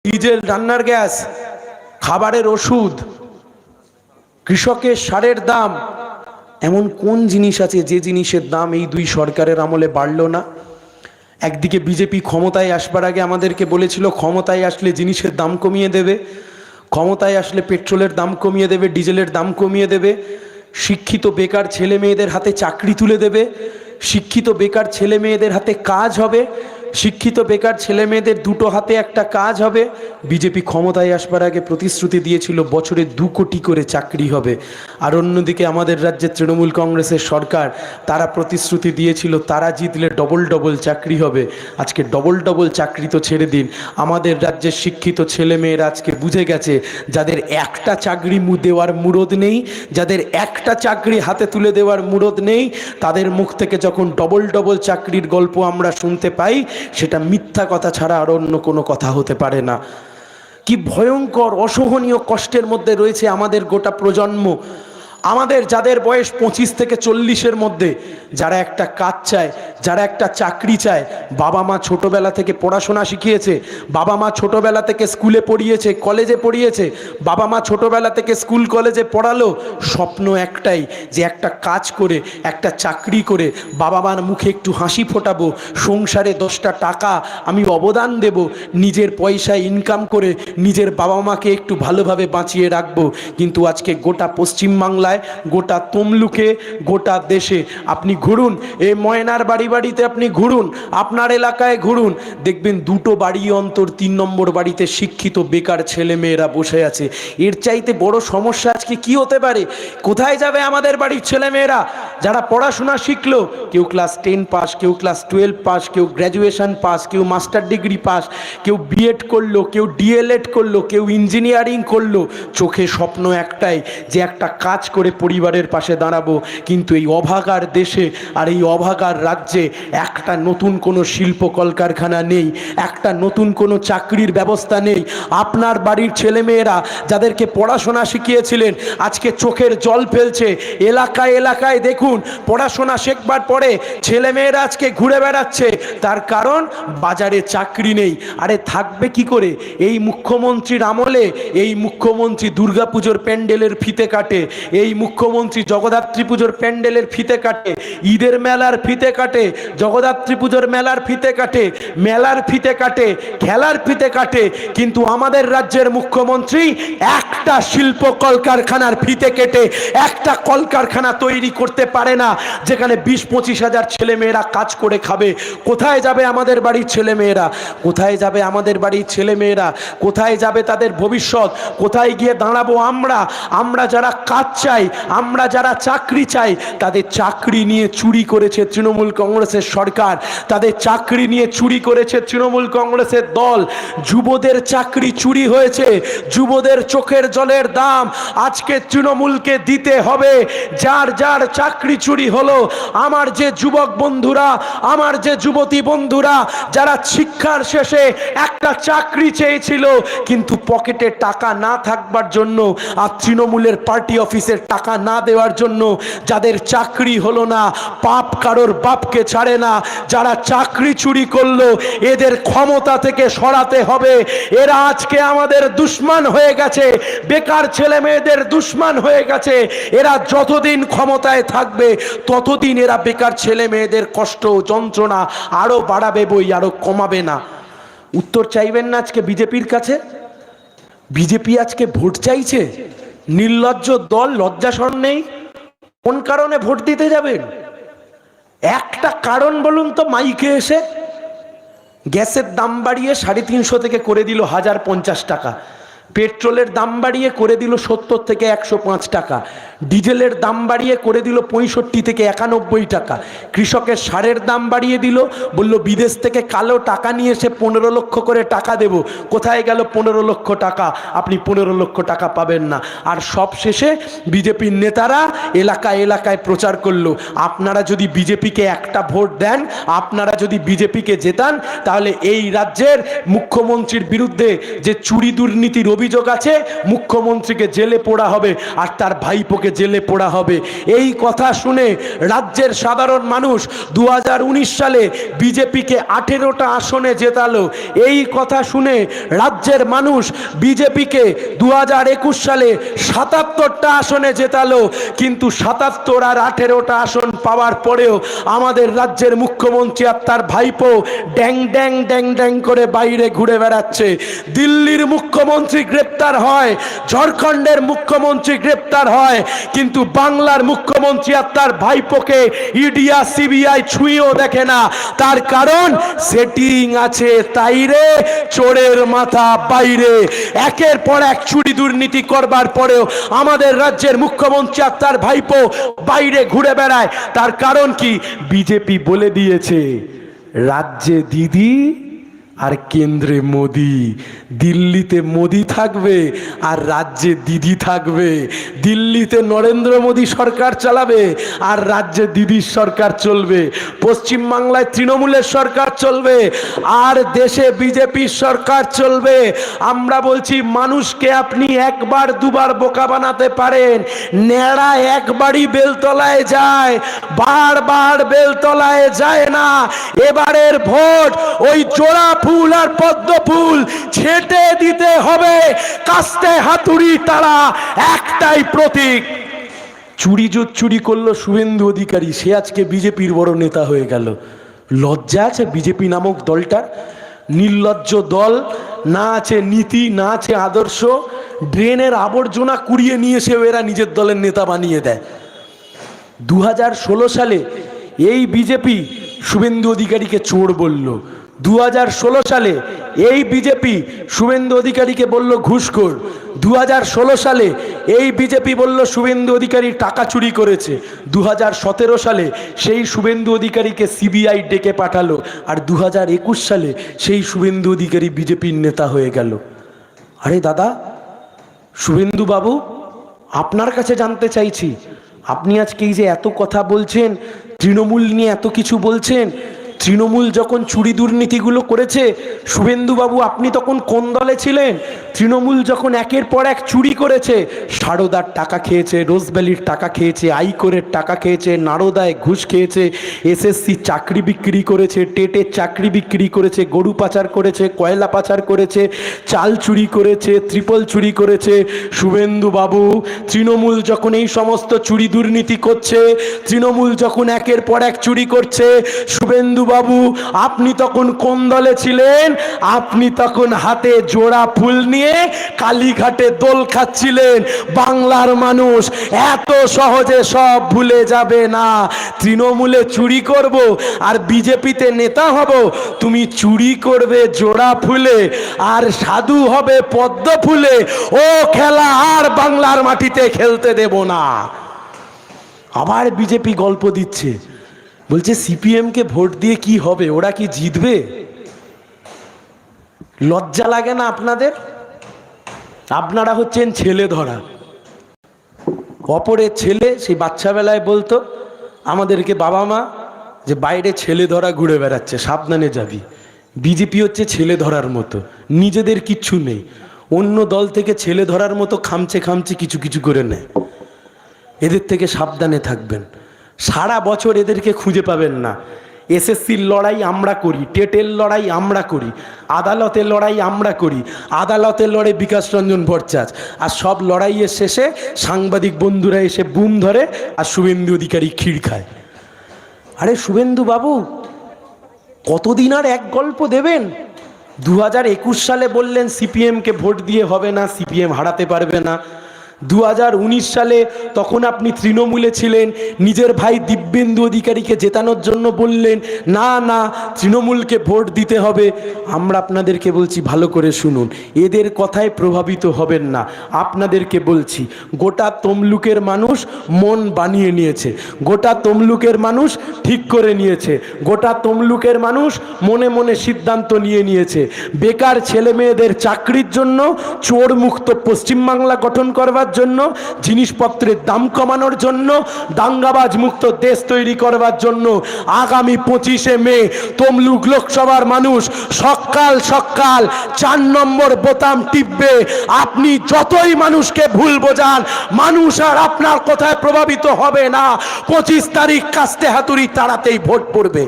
Diesel, রান্নার gas, খাবারের ওষুধ, কৃষকের সারের দাম, এমন কোন জিনিস আছে যে জিনিসের দাম এই দুই সরকারের আমলে বাড়লো না? একদিকে বিজেপি ক্ষমতায় আসবার আগে আমাদেরকে বলেছিল ক্ষমতায় আসলে জিনিসের দাম কমিয়ে দেবে, ক্ষমতায় আসলে পেট্রোলের দাম কমিয়ে দেবে, ডিজেলের দাম কমিয়ে দেবে, শিক্ষিত বেকার ছেলে মেয়েদের হাতে চাকরি তুলে দেবে, শিক্ষিত বেকার ছেলে মেয়েদের হাতে কাজ হবে, শিক্ষিত বেকার ছেলে মেয়েদের দুটো হাতে একটা কাজ হবে। বিজেপি ক্ষমতায় আসবার আগে প্রতিশ্রুতি দিয়েছিল বছরে 2 কোটি করে চাকরি হবে। আর অন্যদিকে আমাদের রাজ্যে তৃণমূল কংগ্রেসের সরকার, তারা প্রতিশ্রুতি দিয়েছিল তারা জিতলে ডবল ডবল চাকরি হবে। আজকে ডবল ডবল চাকরি তো ছেড়ে দিন, আমাদের রাজ্যের শিক্ষিত ছেলে মেয়েরা আজকে বুঝে গেছে যাদের একটা চাকরি দেওয়ার মুরদ নেই, যাদের একটা চাকরি হাতে তুলে দেওয়ার মুরদ নেই, তাদের মুখ থেকে যখন ডবল ডবল চাকরির গল্প আমরা শুনতে পাই, সেটা মিথ্যা কথা ছাড়া আর অন্য কোনো কথা হতে পারে না। কি ভয়ঙ্কর অসহনীয় কষ্টের মধ্যে রয়েছে আমাদের গোটা প্রজন্ম। আমাদের যাদের বয়স 25 থেকে 40-এর মধ্যে, যারা একটা কাজ চায়, যারা একটা চাকরি চায়, বাবা মা ছোটবেলা থেকে পড়াশোনা শিখিয়েছে, বাবা মা ছোটবেলা থেকে স্কুলে পড়িয়েছে, কলেজে পড়িয়েছে, বাবা মা ছোটবেলা থেকে স্কুল কলেজে পড়ালো, স্বপ্ন একটাই যে একটা কাজ করে, একটা চাকরি করে বাবা মার মুখে একটু হাসি ফোটাবো, সংসারে 10টা টাকা আমি অবদান দেব, নিজের পয়সায় ইনকাম করে নিজের বাবা মাকে একটু ভালোভাবে বাঁচিয়ে রাখবো। কিন্তু আজকে গোটা পশ্চিমবাংলায়, গোটা তমলুকে, গোটা দেশে আপনি ঘুরুন, এই ময়নার বাড়ি বাড়িতে আপনি ঘুরুন, আপনার এলাকায় ঘুরুন, দেখবেন 2টো বাড়ি অন্তর 3 নম্বর বাড়িতে শিক্ষিত বেকার ছেলে মেয়েরা বসে আছে। এর চাইতে বড় সমস্যা আজকে কি হতে পারে? কোথায় যাবে আমাদের বাড়ির ছেলে মেয়েরা যারা পড়াশোনা শিখলো? কেউ ক্লাস 10 পাস, কেউ ক্লাস 12 পাস, কেউ গ্র্যাজুয়েশন পাস, কেউ মাস্টার ডিগ্রি পাস, কেউ বিএড করলো, কেউ ডিএলএড করলো, কেউ ইঞ্জিনিয়ারিং করলো। চোখে স্বপ্ন একটাই যে একটা কাজ করে পরিবারের পাশে দাঁড়াবো। কিন্তু এই অভাগার দেশে আর এই অভাগার রাজ্যে একটা নতুন কোনো শিল্প কলকারখানা নেই, একটা নতুন কোনো চাকরির ব্যবস্থা নেই। আপনার বাড়ির ছেলেমেয়েরা যাদেরকে পড়াশোনা শিখিয়েছিলেন আজকে চোখের জল ফেলছে। এলাকায় এলাকায় দেখুন, পড়াশোনা শেখবার পরে ছেলেমেয়েরা আজকে ঘুরে বেড়াচ্ছে, তার কারণ বাজারে চাকরি নেই। আরে থাকবে কি করে? এই মুখ্যমন্ত্রীর আমলে এই মুখ্যমন্ত্রী দুর্গাপুজোর প্যান্ডেলের ফিতে কাটে, এই মুখ্যমন্ত্রী জগদ্ধাত্রী পুজোর প্যান্ডেলের ফিতে কাটে, ঈদের মেলার ফিতে কাটে, জগদ্ধাত্রী পুজোর মেলার ফিতে কাটে, মেলার ফিতে কাটে, খেলার ফিতে কাটে। কিন্তু আমাদের রাজ্যের মুখ্যমন্ত্রী একটা শিল্প কলকারখানার ফিতে কেটে একটা কলকারখানা তৈরি করতে পারে না যেখানে 20-25 হাজার ছেলে মেয়েরা কাজ করে খাবে। কোথায় যাবে আমাদের বাড়ির ছেলে মেয়েরা? কোথায় যাবে আমাদের বাড়ির ছেলে মেয়েরা? কোথায় যাবে তাদের ভবিষ্যৎ? কোথায় গিয়ে দাঁড়াবো আমরা? আমরা যারা কাজ চাই, আমরা যারা চাকরি চাই, তাদের চাকরি নিয়ে চুরি করেছে তৃণমূল কংগ্রেসের সরকার, তাদের চাকরি নিয়ে চুরি করেছে তৃণমূল কংগ্রেসের দল। যুবদের চাকরি চুরি হয়েছে, যুবদের চোখের জলের দাম আজকে তৃণমূলকে দিতে হবে। যার যার চাকরি চুরি হলো, আমার যে যুবক বন্ধুরা, আমার যে যুবতী বন্ধুরা যারা শিক্ষার শেষে একটা চাকরি চেয়েছিল কিন্তু পকেটে টাকা না থাকবার জন্য আর তৃণমূলের পার্টি অফিসের টাকা না দেওয়ার জন্য যাদের চাকরি হলো না, পাপ কারোর বাপকে ছাড়ে না। যারা চাকরি চুরি করলো এদের ক্ষমতা থেকে সরাতে হবে। এরা আজকে আমাদের দুশমন হয়ে গেছে, বেকার ছেলে মেয়েদের দুশমন হয়ে গেছে। এরা যতদিন ক্ষমতায় থাকবে ততদিন এরা বেকার ছেলে মেয়েদের কষ্ট যন্ত্রণা আরো বাড়াবে বই, আরো কমাবে না। উত্তর চাইবেন না আজকে বিজেপির কাছে? বিজেপি আজকে ভোট চাইছে, নির্লজ্জ দল, লজ্জা শরম নেই। কোন কারণে ভোট দিতে যাবেন? একটা কারণ বলুন তো মাইকে এসে। গ্যাসের দাম বাড়িয়ে 350 থেকে করে দিল 1050 টাকা, পেট্রোলের দাম বাড়িয়ে করে দিল 70 থেকে 105 টাকা, ডিজেলের দাম বাড়িয়ে করে দিল 65 থেকে 91 টাকা, কৃষকের সারের দাম বাড়িয়ে দিল, বলল বিদেশ থেকে কালো টাকা নিয়ে এসে 15 লক্ষ করে টাকা দেব। কোথায় গেল 15 লক্ষ টাকা? আপনি 15 লক্ষ টাকা পাবেন না। আর সব শেষে বিজেপির নেতারা এলাকায় এলাকায় প্রচার করলো, আপনারা যদি বিজেপিকে একটা ভোট দেন, আপনারা যদি বিজেপিকে জেতান, তাহলে এই রাজ্যের মুখ্যমন্ত্রীর বিরুদ্ধে যে চুরি দুর্নীতির অভিযোগ আছে, মুখ্যমন্ত্রীকে জেলে পোড়া হবে আর তার ভাইপোকে তোকে জেলে পোড়া হবে। এই কথা শুনে রাজ্যের সাধারণ মানুষ 2019 সালে বিজেপিকে 18টা আসনে জেতালো। এই কথা শুনে রাজ্যের মানুষ বিজেপিকে 2021 সালে 77টা আসনে জেতালো। কিন্তু 77 আর 18টা আসন পাওয়ার পরেও আমাদের রাজ্যের মুখ্যমন্ত্রী আর তার ভাইপো ড্যাং ড্যাং ড্যাং ড্যাং করে বাইরে ঘুরে বেড়াচ্ছে। দিল্লির মুখ্যমন্ত্রী গ্রেপ্তার হয়, ঝাড়খণ্ডের মুখ্যমন্ত্রী গ্রেপ্তার হয়, কিন্তু বাংলার মুখ্যমন্ত্রী আর তার ভাইপোকে ইডিয়া সিবিআই ছুঁয়েও দেখে না। তার কারণ সেটিং আছে তাই রে, চোরের মাথা বাইরে। একের পর এক চুরি দুর্নীতি করবার পরেও আমাদের রাজ্যের মুখ্যমন্ত্রী আর তার ভাইপো বাইরে ঘুরে বেড়ায়। তার কারণ কি? বিজেপি বলে দিয়েছে রাজ্যে দিদি আর কেন্দ্রে মোদি। দিল্লিতে মোদি থাকবে আর রাজ্যে দিদি থাকবে। দিল্লিতে নরেন্দ্র মোদি সরকার চালাবে আর রাজ্যে দিদির সরকার চলবে। পশ্চিমবাংলায় তৃণমূলের সরকার চলবে আর দেশে বিজেপির সরকার চলবে। আমরা বলছি মানুষকে আপনি একবার দুবার বোকা বানাতে পারেন, ন্যাড়া একবারই বেলতলায় যায়, বারবার বেলতলায় যায় না। এবারের ভোট ওই জোড়া ফুল আর পদ্ম ফুল ছেটে দিতে হবে, কাস্তে হাতুড়ি তারা একটাই প্রতীক। চুরি করলো শুভেন্দু অধিকারী, সে আজকে বিজেপির বড় নেতা হয়ে গেল। লজ্জা আছে বিজেপি নামক দলটার? নির্লজ্জ দল, না আছে নীতি, না আছে আদর্শ। ড্রেনের আবর্জনা কুড়িয়ে নিয়ে এসে এরা নিজের দলের নেতা বানিয়ে দেয়। 2016 সালে এই বিজেপি শুভেন্দু অধিকারীকে চোর বলল। 2016 সালে এই বিজেপি শুভেন্দু অধিকারীকে বলল ঘুষখোর। 2016 সালে এই বিজেপি বলল শুভেন্দু অধিকারী টাকা চুরি করেছে। 2017 সালে সেই শুভেন্দু অধিকারীকে সিবিআই ডেকে পাঠালো। আর 2021 সালে সেই শুভেন্দু অধিকারী বিজেপির নেতা হয়ে গেল। আরে দাদা, শুভেন্দু বাবু, আপনার কাছে জানতে চাইছি, আপনি আজকে এই যে এত কথা বলছেন, তৃণমূল নিয়ে এত কিছু বলছেন, তৃণমূল যখন চুরি দুর্নীতিগুলো করেছে, শুভেন্দুবাবু আপনি তখন কোন দলে ছিলেন? তৃণমূল যখন একের পর এক চুরি করেছে, সারদার টাকা খেয়েছে, রোজভ্যালির টাকা খেয়েছে, আইকোরের টাকা খেয়েছে, নারদায় ঘুষ খেয়েছে, এসএসসি চাকরি বিক্রি করেছে, টেটের চাকরি বিক্রি করেছে, গরু পাচার করেছে, কয়লা পাচার করেছে, চাল চুরি করেছে, ত্রিপল চুরি করেছে। শুভেন্দুবাবু, তৃণমূল যখন এই সমস্ত চুরি দুর্নীতি করছে, তৃণমূল যখন একের পর এক চুরি করছে, শুভেন্দু বাবু আপনি তখন কোন দলে ছিলেন? আপনি তখন হাতে জোড়া ফুল নিয়ে কালীঘাটে দোল খাচ্ছিলেন। বাংলার মানুষ এত সহজে সব ভুলে যাবে না। তৃণমূলে চুরি করব আর বিজেপিতে নেতা হব, তুমি চুরি করবে জোড়া ফুলে আর সাধু হবে পদ্ম ফুলে। ও খেলা আর বাংলার মাটিতে খেলতে দেব না। আবার বিজেপি গল্প দিচ্ছে, বলছে সিপিএম কে ভোট দিয়ে কি হবে, ওরা কি জিতবে? লজ্জা লাগে না আপনাদের? আপনারা হচ্ছেন ছেলে ধরা। অপরের ছেলে সেই বাচ্চাবেলায় বলতো আমাদেরকে বাবা মা যে বাইরে ছেলে ধরা ঘুরে বেড়াচ্ছে, সাবধানে যাবি। বিজেপি হচ্ছে ছেলে ধরার মতো, নিজেদের কিচ্ছু নেই, অন্য দল থেকে ছেলে ধরার মতো খামচে খামচে কিছু কিছু করে নেয়। এদের থেকে সাবধানে থাকবেন। সারা বছর এদেরকে খুঁজে পাবেন না। এসএসসির লড়াই আমরা করি, টেটের লড়াই আমরা করি, আদালতের লড়াই আমরা করি, আদালতের লড়াই বিকাশ রঞ্জন ভট্টাচার্য, আর সব লড়াইয়ের শেষে সাংবাদিক বন্ধুরা এসে বুম ধরে আর শুভেন্দু অধিকারী ক্ষীর খায়। আরে শুভেন্দু বাবু, কতদিন আর এক গল্প দেবেন? 2021 সালে বললেন সিপিএমকে ভোট দিয়ে হবে না, সিপিএম হারাতে পারবে না। 2019 সালে তখন আপনি তৃণমূলে ছিলেন, নিজের ভাই দিব্যেন্দু অধিকারীকে জেতানোর জন্য বললেন না না তৃণমূলকে ভোট দিতে হবে। আমরা আপনাদেরকে বলছি ভালো করে শুনুন, এদের কথায় প্রভাবিত হবেন না। আপনাদেরকে বলছি, গোটা তমলুকের মানুষ মন বানিয়ে নিয়েছে, গোটা তমলুকের মানুষ ঠিক করে নিয়েছে, গোটা তমলুকের মানুষ মনে মনে সিদ্ধান্ত নিয়ে নিয়েছে। বেকার ছেলে মেয়েদের চাকরির জন্য চোর মুক্ত পশ্চিমবাংলা গঠন করবার করবার জন্য, জিনিসপত্রের দাম কমানোর জন্য, দাঙ্গাবাজ মুক্ত দেশ তৈরি করবার জন্য আগামী 25শে মে তমলুক লোকসভার মানুষ সকাল সকাল 4 নম্বর বোতাম টিপবে। আপনি যতই মানুষকে ভুল বোঝান, মানুষ আর আপনার কথায় প্রভাবিত হবে না। 25 তারিখ কাস্তে হাতুড়ি তাড়াতেই ভোট পড়বে।